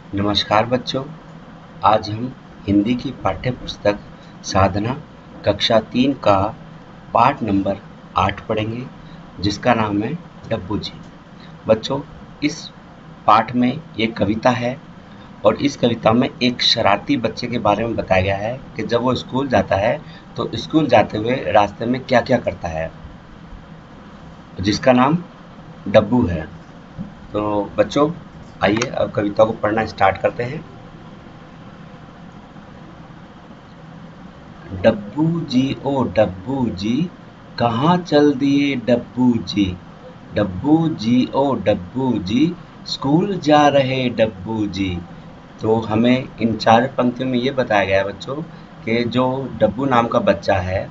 नमस्कार बच्चों। आज हम हिंदी की पाठ्य पुस्तक साधना कक्षा 3 का पाठ नंबर 8 पढ़ेंगे, जिसका नाम है डब्बू जी। बच्चों, इस पाठ में ये कविता है और इस कविता में एक शरारती बच्चे के बारे में बताया गया है कि जब वो स्कूल जाता है तो स्कूल जाते हुए रास्ते में क्या क्या करता है, जिसका नाम डब्बू है। तो बच्चों, आइए अब कविता को पढ़ना स्टार्ट करते हैं। डब्बू जी ओ डब्बू जी, कहाँ चल दिए डब्बू जी। डब्बू जी ओ डब्बू जी, स्कूल जा रहे डब्बू जी। तो हमें इन 4 पंक्तियों में ये बताया गया है बच्चों कि जो डब्बू नाम का बच्चा है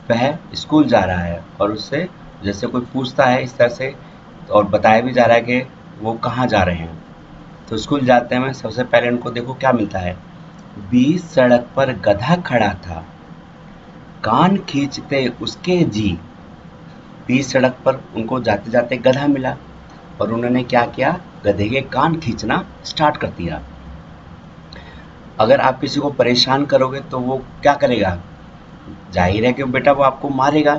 वह स्कूल जा रहा है और उससे जैसे कोई पूछता है इस तरह से, और बताया भी जा रहा है कि वो कहाँ जा रहे हैं। तो स्कूल जाते हैं सबसे पहले उनको देखो क्या मिलता है। बीच सड़क पर गधा खड़ा था, कान खींचते उसके जी। बीच सड़क पर उनको जाते जाते गधा मिला और उन्होंने क्या किया, गधे के कान खींचना स्टार्ट कर दिया। अगर आप किसी को परेशान करोगे तो वो क्या करेगा, जाहिर है कि बेटा वो आपको मारेगा।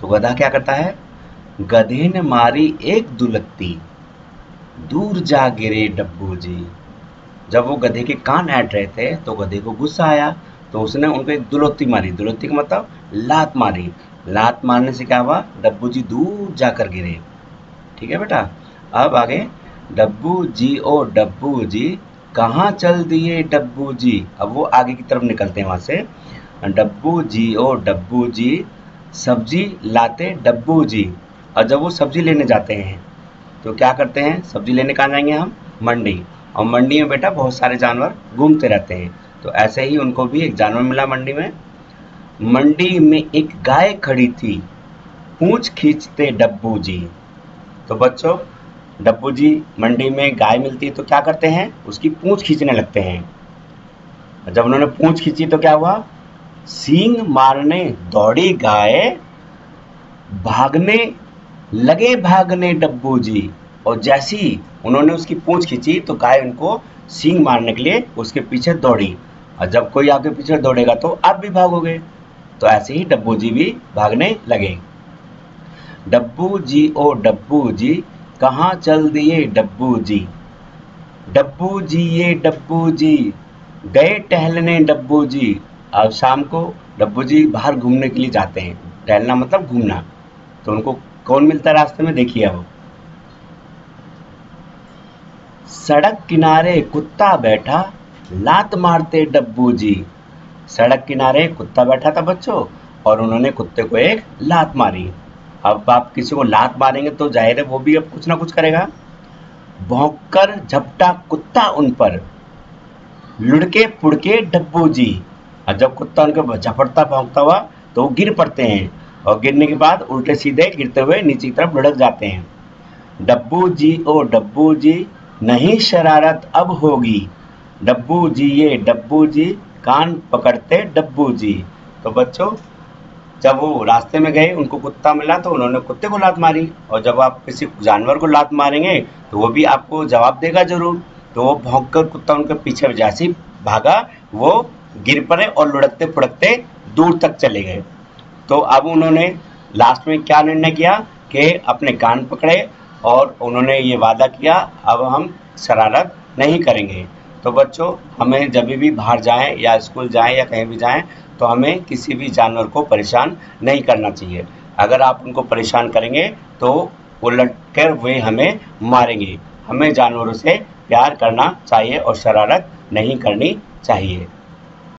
तो गधा क्या करता है, गधे ने मारी एक दुलत्ती, दूर जा गिरे डब्बू जी। जब वो गधे के कान ऐंठ रहे थे तो गधे को गुस्सा आया, तो उसने उनको एक दुलत्ती मारी। दुलत्ती का मतलब लात मारी। लात मारने से क्या हुआ, डब्बू जी दूर जाकर गिरे। ठीक है बेटा। अब आगे, डब्बू जी ओ डब्बू जी, कहाँ चल दिए डब्बू जी। अब वो आगे की तरफ निकलते हैं वहां से। डब्बू जी ओ डब्बू जी, सब्जी लाते डब्बू जी। और जब वो सब्जी लेने जाते हैं तो क्या करते हैं, सब्जी लेने कहाँ जाएंगे हम, मंडी। और मंडी में बेटा बहुत सारे जानवर घूमते रहते हैं। तो ऐसे ही उनको भी एक जानवर मिला मंडी में। मंडी में एक गाय खड़ी थी, पूंछ खींचते डब्बू जी। तो बच्चों, डब्बू जी मंडी में गाय मिलती है तो क्या करते हैं, उसकी पूंछ खींचने लगते हैं। जब उन्होंने पूंछ खींची तो क्या हुआ, सींग मारने दौड़ी गाय, भागने लगे भागने डब्बू जी। और जैसी ही उन्होंने उसकी पूंछ खींची तो गाय उनको सींग मारने के लिए उसके पीछे दौड़ी। और जब कोई आपके पीछे दौड़ेगा तो आप भी भागोगे। तो ऐसे ही डब्बू जी भी भागने लगे। डब्बू जी ओ डब्बू जी, कहाँ चल दिए डब्बू जी। डब्बू जी ये डब्बू जी, गए टहलने डब्बू जी। अब शाम को डब्बू जी बाहर घूमने के लिए जाते हैं। टहलना मतलब घूमना। तो उनको कौन मिलता है रास्ते में, देखिए अब। सड़क किनारे कुत्ता बैठा, लात मारते डब्बू जी। सड़क किनारे कुत्ता बैठा था बच्चों, और उन्होंने कुत्ते को एक लात मारी। अब आप किसी को लात मारेंगे तो जाहिर है वो भी अब कुछ ना कुछ करेगा। भौंककर झपटा कुत्ता उन पर, लुढ़के पुड़के डब्बू जी। और जब कुत्ता उनके झपटता भौंकता हुआ तो वो गिर पड़ते हैं, और गिरने के बाद उल्टे सीधे गिरते हुए नीचे की तरफ लुढ़क जाते हैं। डब्बू जी ओ डब्बू जी, नहीं शरारत अब होगी। डब्बू जी ये डब्बू जी, कान पकड़ते डब्बू जी। तो बच्चों, जब वो रास्ते में गए उनको कुत्ता मिला तो उन्होंने कुत्ते को लात मारी, और जब आप किसी जानवर को लात मारेंगे तो वो भी आपको जवाब देगा जरूर। तो वो भौंक कर कुत्ता उनके पीछे जैसे ही भागा, वो गिर पड़े और लुढ़कते फुड़कते दूर तक चले गए। तो अब उन्होंने लास्ट में क्या निर्णय किया कि अपने कान पकड़े और उन्होंने ये वादा किया, अब हम शरारत नहीं करेंगे। तो बच्चों, हमें जब भी बाहर जाएं या स्कूल जाएं या कहीं भी जाएं तो हमें किसी भी जानवर को परेशान नहीं करना चाहिए। अगर आप उनको परेशान करेंगे तो वो लट कर वे हमें मारेंगे। हमें जानवरों से प्यार करना चाहिए और शरारत नहीं करनी चाहिए।